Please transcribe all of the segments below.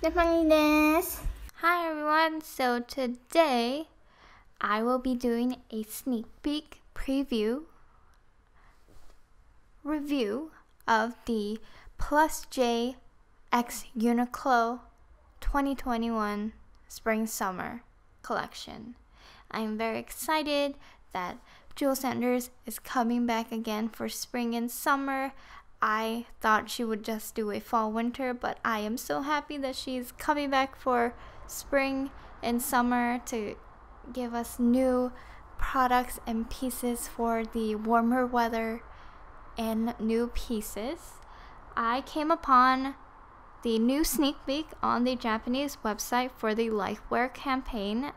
Hi everyone, so today I will be doing a sneak peek review of the Plus J X UNIQLO 2021 Spring Summer collection. I am very excited that JIL Sanders is coming back again for spring and summer. I thought she would just do a fall winter, but I am so happy that she's coming back for spring and summer to give us new products and pieces for the warmer weather and new pieces. I came upon the new sneak peek on the Japanese website for the Lifewear campaign,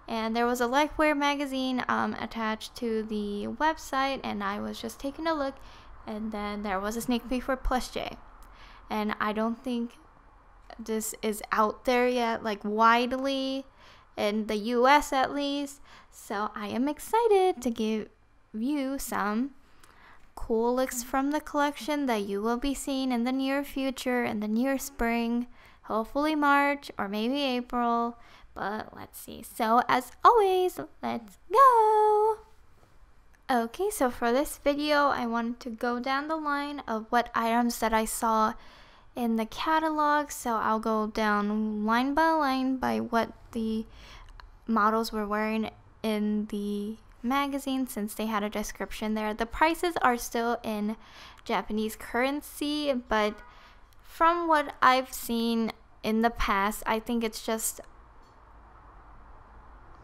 and there was a Lifewear magazine attached to the website, and I was just taking a look, and then there was a sneak peek for Plus J, and I don't think this is out there yet, like widely in the US at least, so I am excited to give you some cool looks from the collection that you will be seeing in the near future, in the near spring, hopefully March or maybe April, but let's see. So as always, let's go! Okay, so for this video, I wanted to go down the line of what items that I saw in the catalog, so I'll go down line by what the models were wearing in the magazine, since they had a description there. The prices are still in Japanese currency, but from what I've seen in the past, I think it's just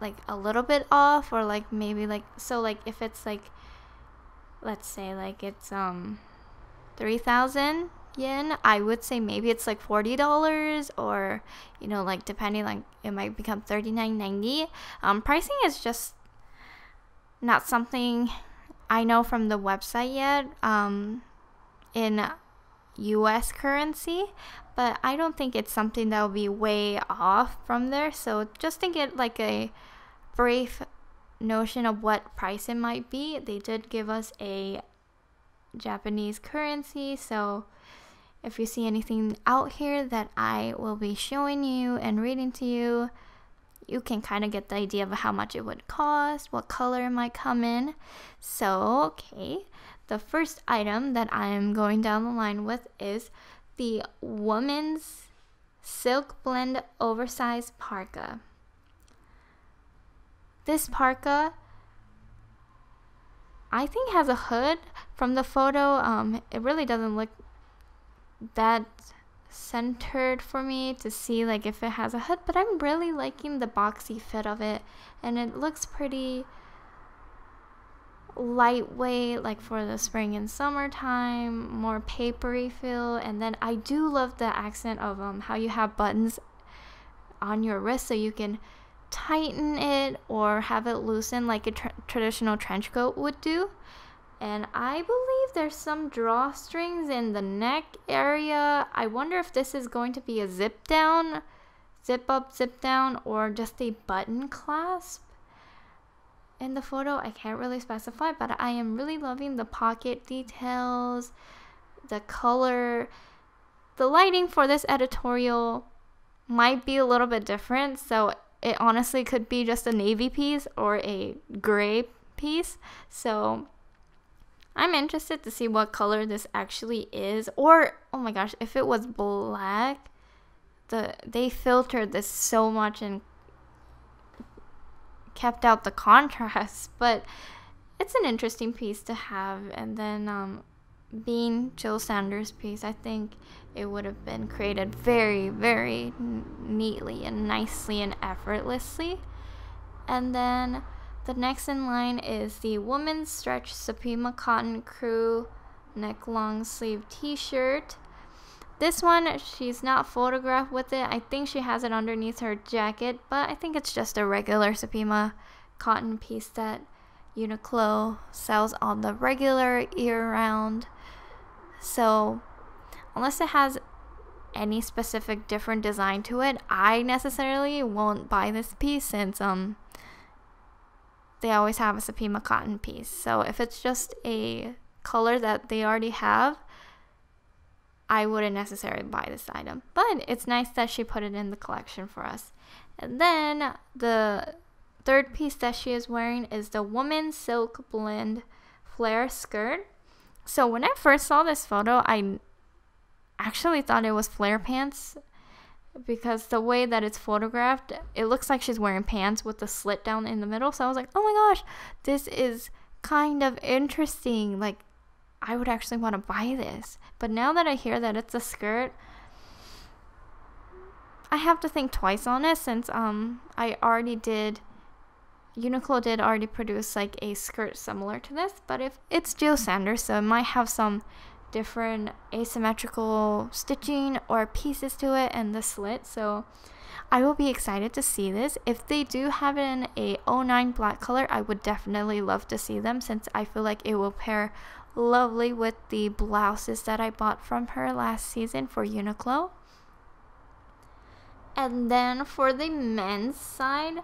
like a little bit off, or like maybe like, so like if it's like, let's say like it's 3,000 yen, I would say maybe it's like $40, or you know, like depending, like it might become $39.90. Pricing is just not something I know from the website yet in US currency, but I don't think it's something that will be way off from there, so just to get like a brief notion of what price it might be, they did give us a Japanese currency, so if you see anything out here that I will be showing you and reading to you, you can kind of get the idea of how much it would cost, what color it might come in. So, okay, the first item that I am going down the line with is the women's silk blend oversized parka. This parka, I think, has a hood. From the photo, it really doesn't look that centered for me to see like if it has a hood, but I'm really liking the boxy fit of it, and it looks pretty lightweight, like for the spring and summertime, more papery feel. And then I do love the accent of how you have buttons on your wrist, so you can tighten it or have it loosen like a traditional trench coat would do. And I believe there's some drawstrings in the neck area. I wonder if this is going to be a zip down, zip up, zip down, or just a button clasp. In the photo, I can't really specify, but I am really loving the pocket details, the color. The lighting for this editorial might be a little bit different, so it honestly could be just a navy piece or a gray piece. So I'm interested to see what color this actually is, or oh my gosh, if it was black. They filtered this so much and kept out the contrast, but it's an interesting piece to have. And then being JIL Sanders' piece, I think it would have been created very, very neatly and nicely and effortlessly. And then the next in line is the women's stretch Supima cotton crew neck long sleeve t-shirt. This one, she's not photographed with it. I think she has it underneath her jacket, but I think it's just a regular Supima cotton piece that UNIQLO sells on the regular year-round. So unless it has any specific different design to it, I necessarily won't buy this piece, since they always have a Supima cotton piece. So if it's just a color that they already have, I wouldn't necessarily buy this item. But it's nice that she put it in the collection for us. And then the third piece that she is wearing is the Woman Silk Blend Flare Skirt. So when I first saw this photo, I actually thought it was flare pants, because the way that it's photographed, it looks like she's wearing pants with the slit down in the middle. So I was like, oh my gosh, this is kind of interesting. Like, I would actually want to buy this. But now that I hear that it's a skirt, I have to think twice on it, since UNIQLO did already produce like a skirt similar to this, but if it's JIL SANDER, so it might have some different asymmetrical stitching or pieces to it and the slit. So I will be excited to see this. If they do have it in a 09 black color, I would definitely love to see them, since I feel like it will pair lovely with the blouses that I bought from her last season for UNIQLO. And then for the men's side,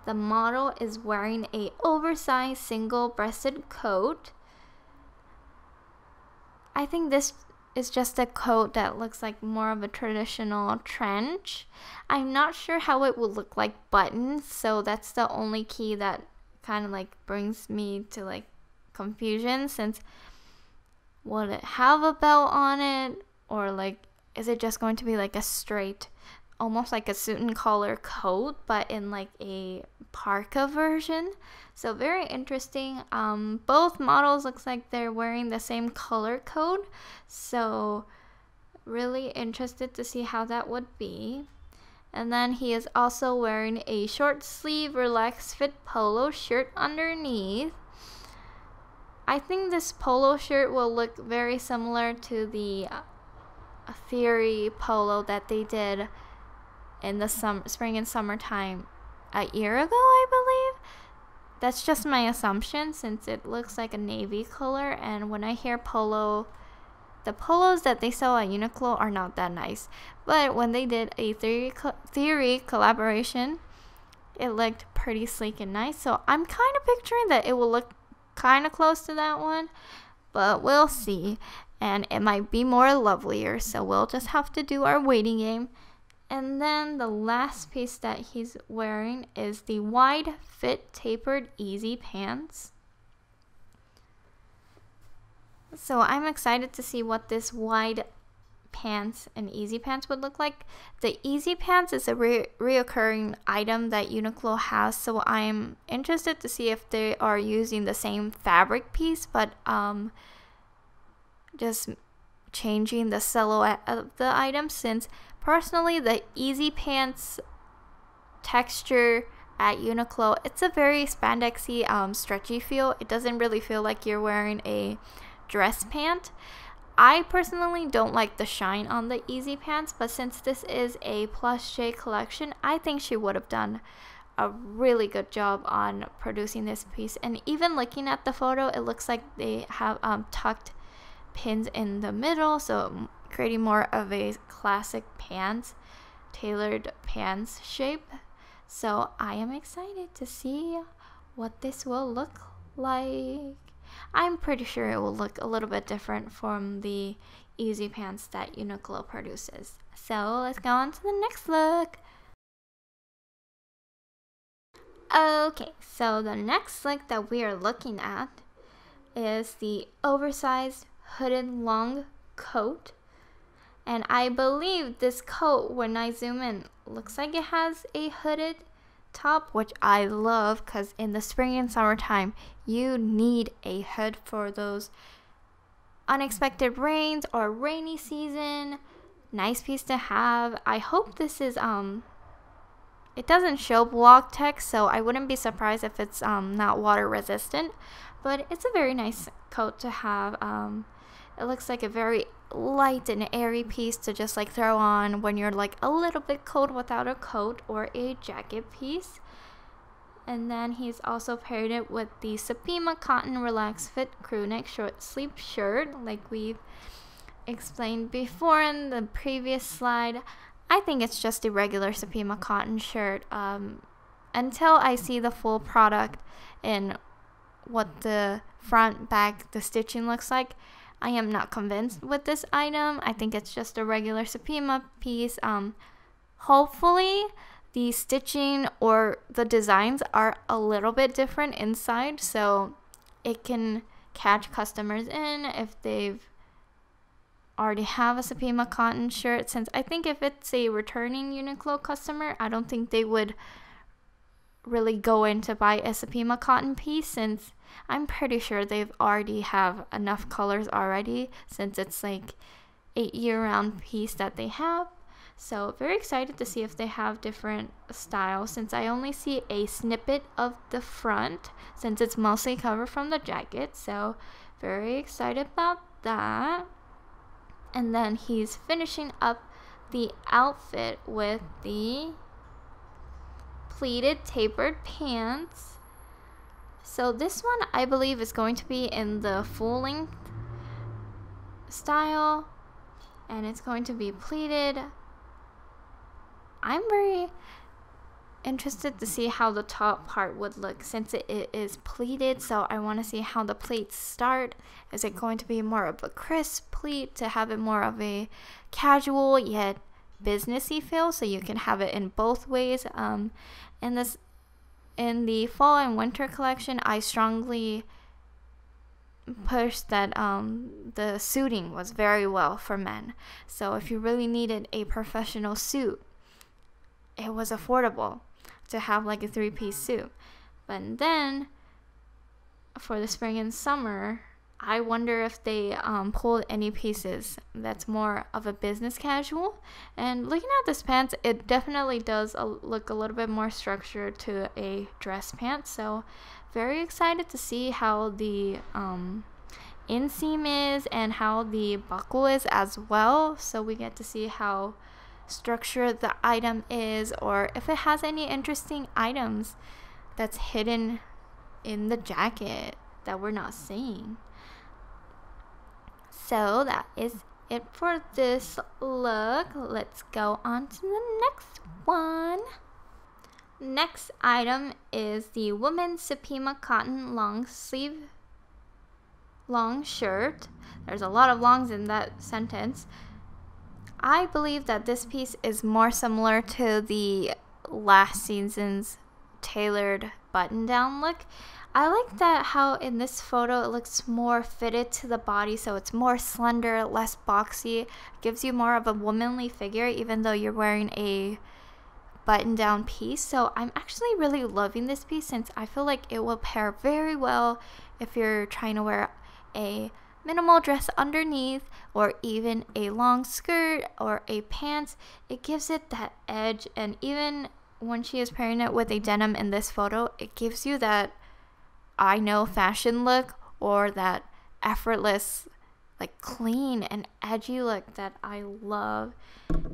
the model is wearing a oversized single-breasted coat. I think this is just a coat that looks like more of a traditional trench. I'm not sure how it will look like buttoned, so that's the only key that kind of like brings me to like confusion, since will it have a belt on it, or like is it just going to be like a straight, almost like a suit and collar coat, but in like a Parka version? So very interesting. Both models looks like they're wearing the same color code, so really interested to see how that would be. And then he is also wearing a short sleeve relaxed fit polo shirt underneath. I think this polo shirt will look very similar to the Theory polo that they did in the spring and summertime a year ago, I believe. That's just my assumption, since it looks like a navy color, and when I hear polo, the polos that they sell at UNIQLO are not that nice. But when they did a Theory collaboration, it looked pretty sleek and nice. So I'm kind of picturing that it will look kind of close to that one, but we'll see. And it might be more lovelier, so we'll just have to do our waiting game. And then the last piece that he's wearing is the wide fit tapered easy pants. So I'm excited to see what this wide pants and easy pants would look like. The easy pants is a reoccurring item that UNIQLO has, so I'm interested to see if they are using the same fabric piece, but just changing the silhouette of the item, since personally the easy pants texture at UNIQLO, it's a very spandexy stretchy feel. It doesn't really feel like you're wearing a dress pant. I personally don't like the shine on the easy pants, but since this is a Plus J collection, I think she would have done a really good job on producing this piece. And even looking at the photo, it looks like they have tucked pins in the middle, so creating more of a classic pants, tailored pants shape. So I am excited to see what this will look like. I'm pretty sure it will look a little bit different from the easy pants that UNIQLO produces. So let's go on to the next look. Okay, so the next look that we are looking at is the oversized hooded long coat. And I believe this coat, when I zoom in, looks like it has a hooded top, which I love, because in the spring and summertime you need a hood for those unexpected rains or rainy season. Nice piece to have. I hope this is it doesn't show block text, so I wouldn't be surprised if it's not water resistant, but it's a very nice coat to have. It looks like a very light and airy piece to just like throw on when you're like a little bit cold without a coat, or a jacket piece. And then he's also paired it with the Supima cotton relaxed fit crewneck short sleeve shirt, like we've explained before in the previous slide. I think it's just a regular Supima cotton shirt until I see the full product and what the front, back, the stitching looks like. I am not convinced with this item. I think it's just a regular Supima piece. Hopefully the stitching or the designs are a little bit different inside, so it can catch customers in if they've already have a Supima cotton shirt, since I think if it's a returning UNIQLO customer, I don't think they would really go in to buy a Supima cotton piece, since I'm pretty sure they've already have enough colors already, since it's like a year-round piece that they have. So very excited to see if they have different styles, since I only see a snippet of the front, since it's mostly covered from the jacket. So very excited about that. And then he's finishing up the outfit with the pleated tapered pants. So this one I believe is going to be in the full length style, and it's going to be pleated. I'm very interested to see how the top part would look, since it is pleated, so I want to see how the pleats start. Is it going to be more of a crisp pleat to have it more of a casual yet businessy feel, so you can have it in both ways? In the fall and winter collection, I strongly pushed that the suiting was very well for men. So if you really needed a professional suit, it was affordable to have like a 3-piece suit. But then for the spring and summer, I wonder if they pulled any pieces that's more of a business casual. And looking at this pants, it definitely does look a little bit more structured to a dress pant. So very excited to see how the inseam is and how the buckle is as well. So we get to see how structured the item is, or if it has any interesting items that's hidden in the jacket that we're not seeing. So that is it for this look. Let's go on to the next one. Next item is the women's Supima cotton long sleeve long shirt. There's a lot of longs in that sentence. I believe that this piece is more similar to the last season's tailored button-down look. I like that how in this photo it looks more fitted to the body, so it's more slender, less boxy, gives you more of a womanly figure even though you're wearing a button-down piece. So I'm actually really loving this piece, since I feel like it will pair very well if you're trying to wear a minimal dress underneath, or even a long skirt or a pants. It gives it that edge, and even when she is pairing it with a denim in this photo, it gives you that I know fashion look, or that effortless, like clean and edgy look that I love.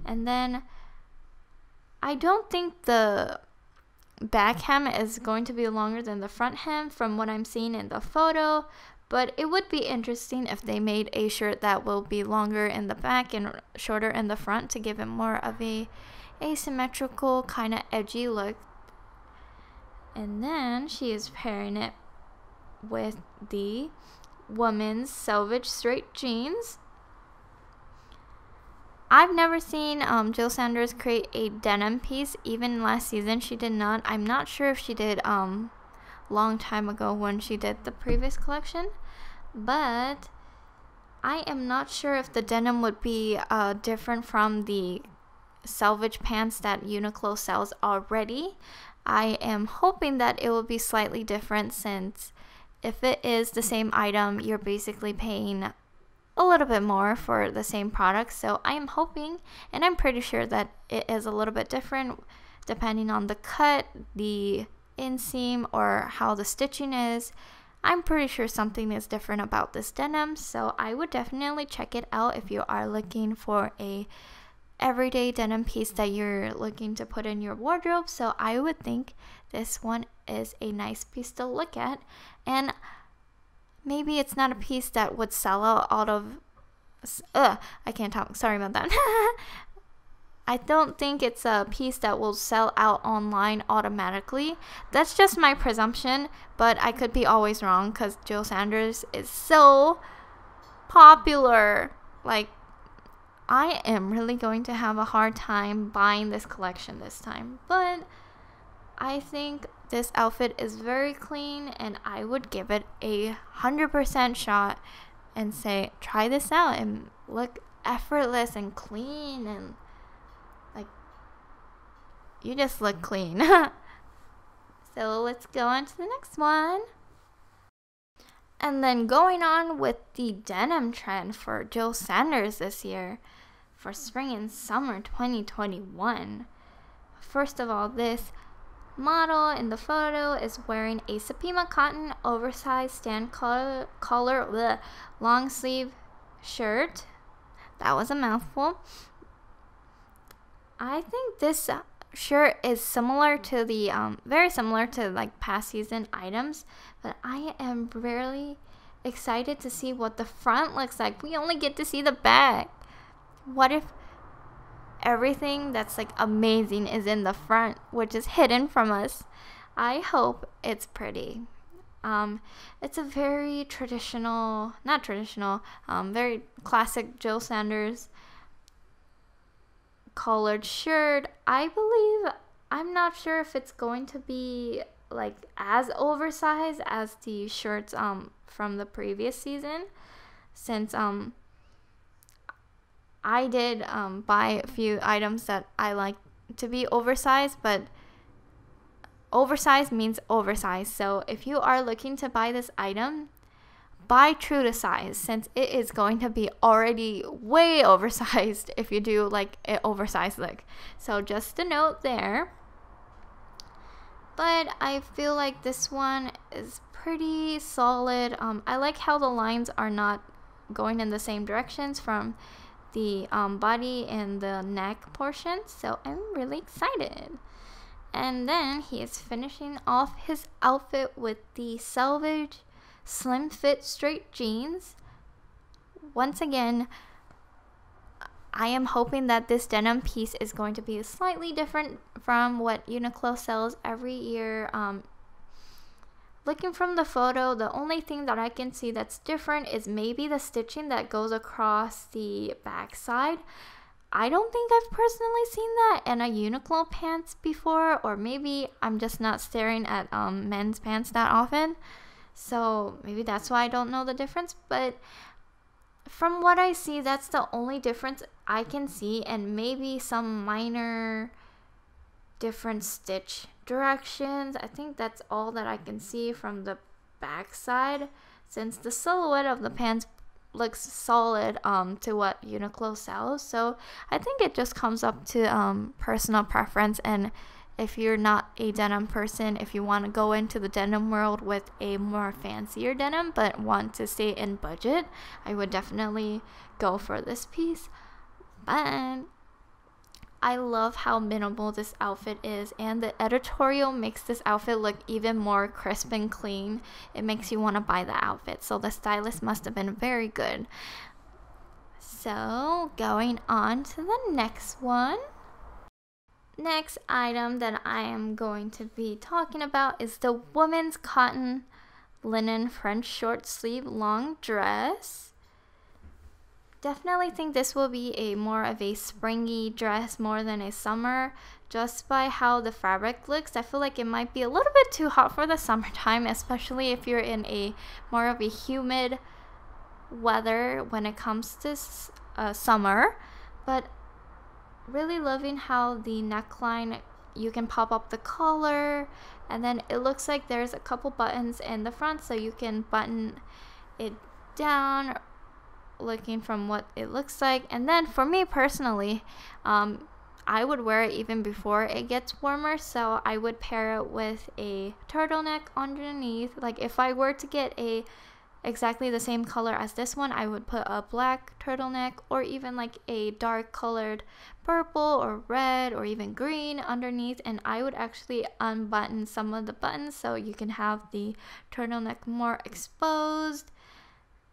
And then I don't think the back hem is going to be longer than the front hem from what I'm seeing in the photo, but it would be interesting if they made a shirt that will be longer in the back and shorter in the front to give it more of a asymmetrical kind of edgy look. And then she is pairing it with the woman's Selvage straight jeans. I've never seen Jill Sanders create a denim piece. Even last season she did not. I'm not sure if she did long time ago when she did the previous collection, but I am not sure if the denim would be different from the Selvage pants that UNIQLO sells already. I am hoping that it will be slightly different, since if it is the same item, you're basically paying a little bit more for the same product. So I am hoping, and I'm pretty sure that it is a little bit different depending on the cut, the inseam, or how the stitching is. I'm pretty sure something is different about this denim, so I would definitely check it out if you are looking for a everyday denim piece that you're looking to put in your wardrobe. So I would think this one is a nice piece to look at, and maybe it's not a piece that would sell out of I can't talk, sorry about that. I don't think it's a piece that will sell out online automatically. That's just my presumption, but I could be always wrong, because Jill Sanders is so popular. Like, I am really going to have a hard time buying this collection this time, but I think this outfit is very clean, and I would give it 100% shot and say, try this out and look effortless and clean, and like, you just look clean. So let's go on to the next one. And then going on with the denim trend for JIL Sanders this year for spring and summer 2021. First of all, this model in the photo is wearing a Supima cotton oversized stand collar long sleeve shirt. That was a mouthful. I think this shirt is similar to the very similar to like past season items, but I am really excited to see what the front looks like. We only get to see the back. What if everything that's like amazing is in the front, which is hidden from us? I hope it's pretty. It's a very very classic JIL Sanders collared shirt. I'm not sure if it's going to be like as oversized as the shirts from the previous season, since I did buy a few items that I like to be oversized, but oversized means oversized. So if you are looking to buy this item, buy true to size, since it is going to be already way oversized if you do like an oversized look. So just a note there. But I feel like this one is pretty solid. I like how the lines are not going in the same directions from the body and the neck portion, so I'm really excited. And then he is finishing off his outfit with the Selvage slim fit straight jeans. Once again, I am hoping that this denim piece is going to be slightly different from what UNIQLO sells every year. Looking from the photo, the only thing that I can see that's different is maybe the stitching that goes across the back side. I don't think I've personally seen that in a UNIQLO pants before, or maybe I'm just not staring at men's pants that often. So maybe that's why I don't know the difference. But from what I see, that's the only difference I can see, and maybe some minor different stitch directions. I think that's all that I can see from the back side, since the silhouette of the pants looks solid to what UNIQLO sells. So I think it just comes up to personal preference, and if you're not a denim person, if you want to go into the denim world with a more fancier denim but want to stay in budget, I would definitely go for this piece. But I love how minimal this outfit is, and the editorial makes this outfit look even more crisp and clean. It makes you want to buy the outfit, so the stylist must have been very good. So going on to the next one. Next item that I am going to be talking about is the women's cotton linen French short sleeve long dress. Definitely think this will be a more of a springy dress more than a summer, just by how the fabric looks. I feel like it might be a little bit too hot for the summertime, especially if you're in a more of a humid weather when it comes to summer. But really loving how the neckline, you can pop up the collar, and then it looks like there's a couple buttons in the front, so you can button it down, looking from what it looks like. And then for me personally, I would wear it even before it gets warmer, so I would pair it with a turtleneck underneath. Like if I were to get a exactly the same color as this one, I would put a black turtleneck, or even like a dark colored purple or red or even green underneath, and I would actually unbutton some of the buttons so you can have the turtleneck more exposed.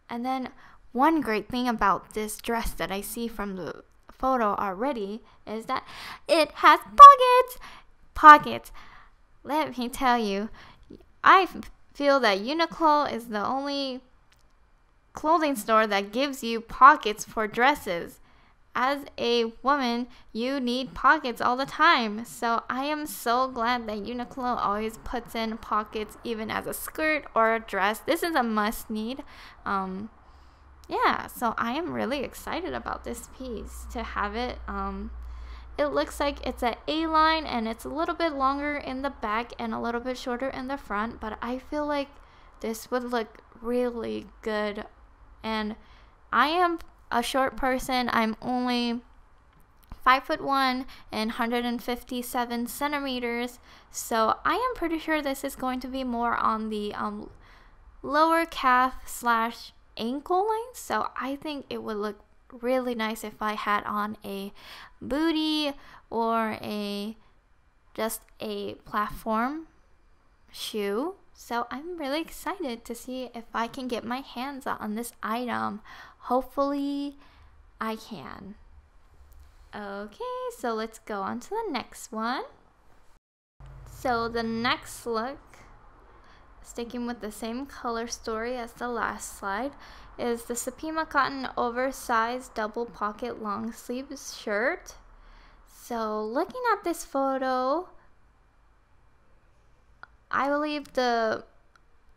And then one great thing about this dress that I see from the photo already is that it has pockets. Let me tell you, I feel that UNIQLO is the only clothing store that gives you pockets for dresses. As a woman, you need pockets all the time. So I am so glad that UNIQLO always puts in pockets even as a skirt or a dress. This is a must need. Yeah, so I am really excited about this piece to have it. It looks like it's an A-line and it's a little bit longer in the back and a little bit shorter in the front, but I feel like this would look really good. And I am a short person. I'm only 5'1" and 157 centimeters, so I am pretty sure this is going to be more on the lower calf / ankle length. So I think it would look really nice if I had on a bootie or just a platform shoe. So I'm really excited to see if I can get my hands on this item. Hopefully I can. Okay, so let's go on to the next one. So the next look, sticking with the same color story as the last slide, is the Supima cotton oversized double pocket long sleeves shirt. So looking at this photo, I believe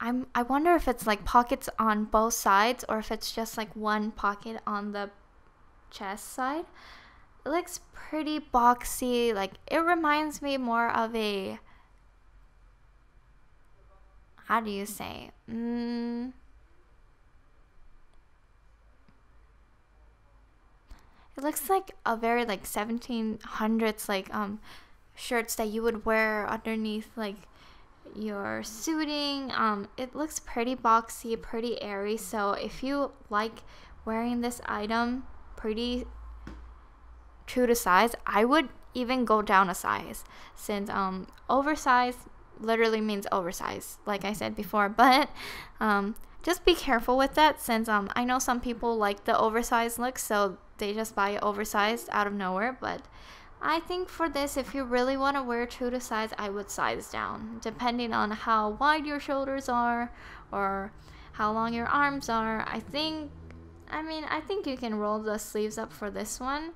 I wonder if it's like pockets on both sides or if it's just like one pocket on the chest side. It looks pretty boxy. Like, it reminds me more of a, how do you say? It looks like a very like 1700s like shirts that you would wear underneath like your suiting. It looks pretty boxy, pretty airy. So if you like wearing this item pretty true to size, I would even go down a size, since oversized literally means oversized, like I said before. But just be careful with that, since I know some people like the oversized look, so they just buy oversized out of nowhere. But I think for this, if you really want to wear true to size, I would size down, depending on how wide your shoulders are or how long your arms are. I think you can roll the sleeves up for this one.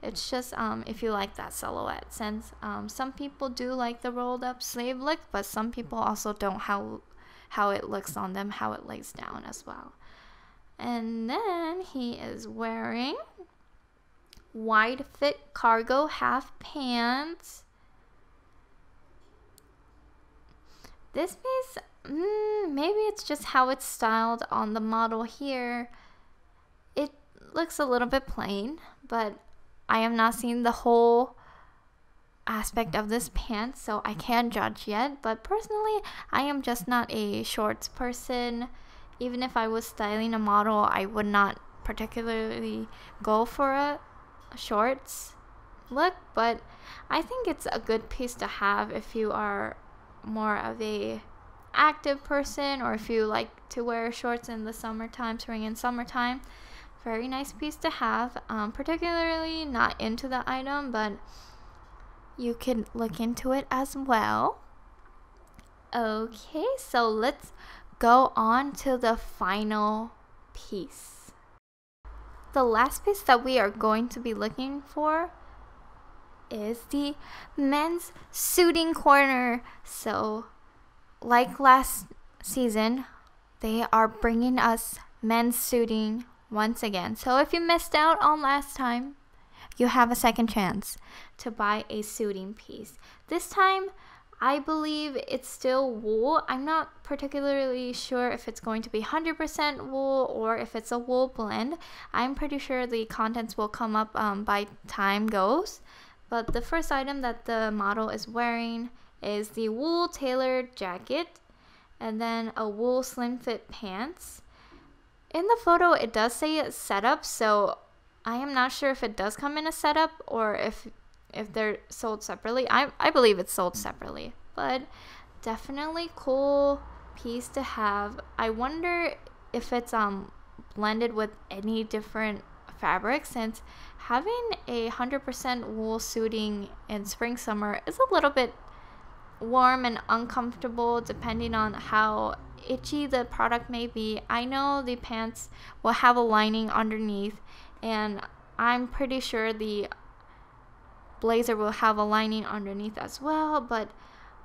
It's just if you like that silhouette, since some people do like the rolled up sleeve look, but some people also don't how it looks on them, how it lays down as well. And then he is wearing wide fit cargo half pants. This piece, maybe it's just how it's styled on the model here. It looks a little bit plain, but I have not seen the whole aspect of this pants, so I can't judge yet. But personally, I am just not a shorts person. Even if I was styling a model, I would not particularly go for a shorts look, but I think it's a good piece to have if you are more of a active person, or if you like to wear shorts in the summertime, spring and summertime. Very nice piece to have. Particularly not into the item, but you can look into it as well. Okay, so let's go on to the final piece. The last piece that we are going to be looking for is the men's suiting corner. So like last season, they are bringing us men's suiting once again. So if you missed out on last time, you have a second chance to buy a suiting piece. This time, I believe it's still wool. I'm not particularly sure if it's going to be 100% wool or if it's a wool blend. I'm pretty sure the contents will come up by time goes. But the first item that the model is wearing is the wool tailored jacket, and then a wool slim fit pants. In the photo, it does say it's setup, so I am not sure if it does come in a setup or if they're sold separately. I believe it's sold separately, but definitely cool piece to have. I wonder if it's blended with any different fabrics, since having 100% wool suiting in spring summer is a little bit warm and uncomfortable depending on how itchy the product may be, I know the pants will have a lining underneath, and I'm pretty sure the blazer will have a lining underneath as well, but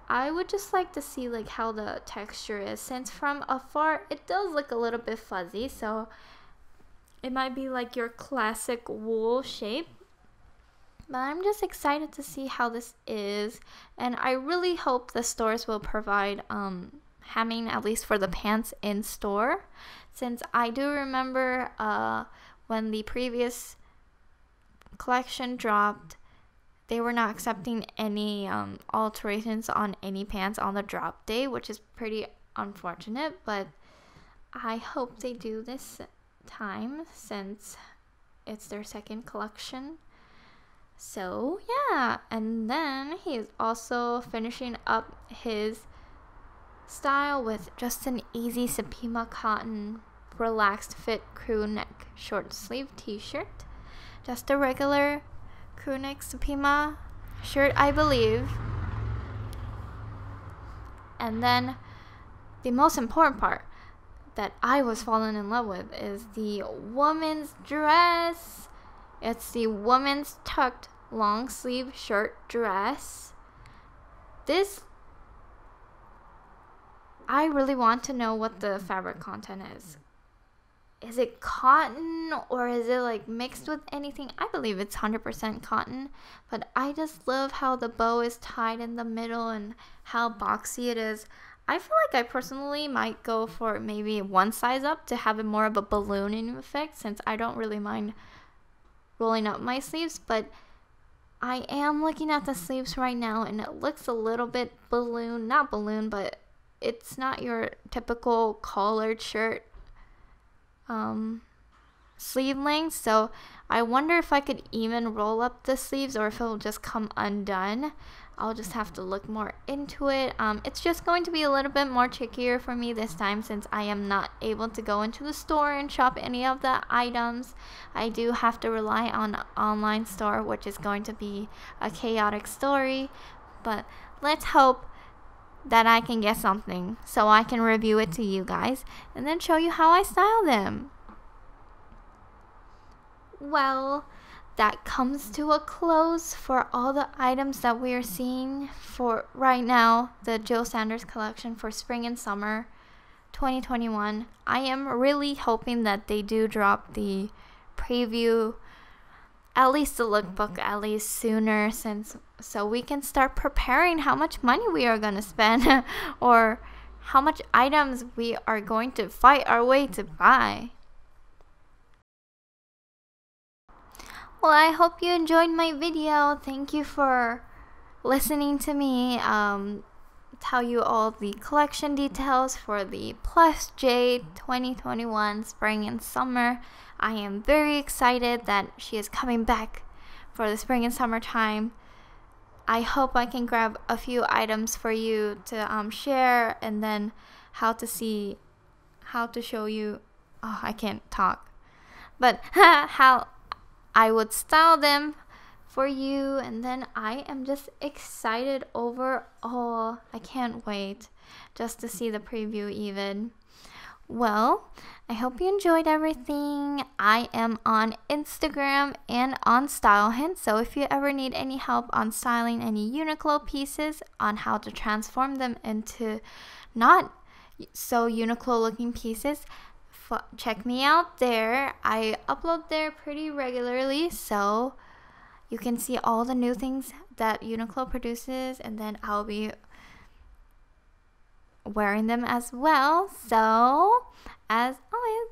I would just like to see like how the texture is, since from afar it does look a little bit fuzzy, so it might be like your classic wool shape. But I'm just excited to see how this is, and I really hope the stores will provide hemming, at least for the pants in store, since I do remember when the previous collection dropped, they were not accepting any alterations on any pants on the drop day, which is pretty unfortunate, but I hope they do this time since it's their second collection. So yeah, and then he is also finishing up his style with just an easy Supima cotton relaxed fit crew neck short sleeve t-shirt. Just a regular crew neck Supima shirt, I believe. And then the most important part that I was falling in love with is the woman's dress. It's the woman's tucked long sleeve shirt dress. This, I really want to know what the fabric content is. Is it cotton or is it like mixed with anything? I believe it's 100% cotton, but I just love how the bow is tied in the middle and how boxy it is. I feel like I personally might go for maybe one size up to have it more of a ballooning effect, since I don't really mind rolling up my sleeves, but I am looking at the sleeves right now and it looks a little bit not balloon, but it's not your typical collared shirt sleeve length, so I wonder if I could even roll up the sleeves or if it will just come undone. I'll just have to look more into it. It's just going to be a little bit more trickier for me this time, since I am not able to go into the store and shop any of the items. I do have to rely on an online store, which is going to be a chaotic story, but let's hope that I can get something so I can review it to you guys and then show you how I style them. Well, that comes to a close for all the items that we are seeing for right now, the JIL Sanders collection for spring and summer 2021. I am really hoping that they do drop the preview, at least the lookbook, at least sooner, so we can start preparing how much money we are going to spend or how much items we are going to fight our way to buy. Well, I hope you enjoyed my video. Thank you for listening to me tell you all the collection details for the Plus J 2021 spring and summer. I am very excited that she is coming back for the spring and summer time. I hope I can grab a few items for you to share, and then how to show you, I can't talk, but how I would style them for you, and then I am just excited overall. I can't wait just to see the preview even. Well, I hope you enjoyed everything. I am on Instagram and on Style Hint, so if you ever need any help on styling any UNIQLO pieces, on how to transform them into not so UNIQLO looking pieces, check me out there. I upload there pretty regularly, so you can see all the new things that UNIQLO produces, and then I'll be wearing them as well. So as always,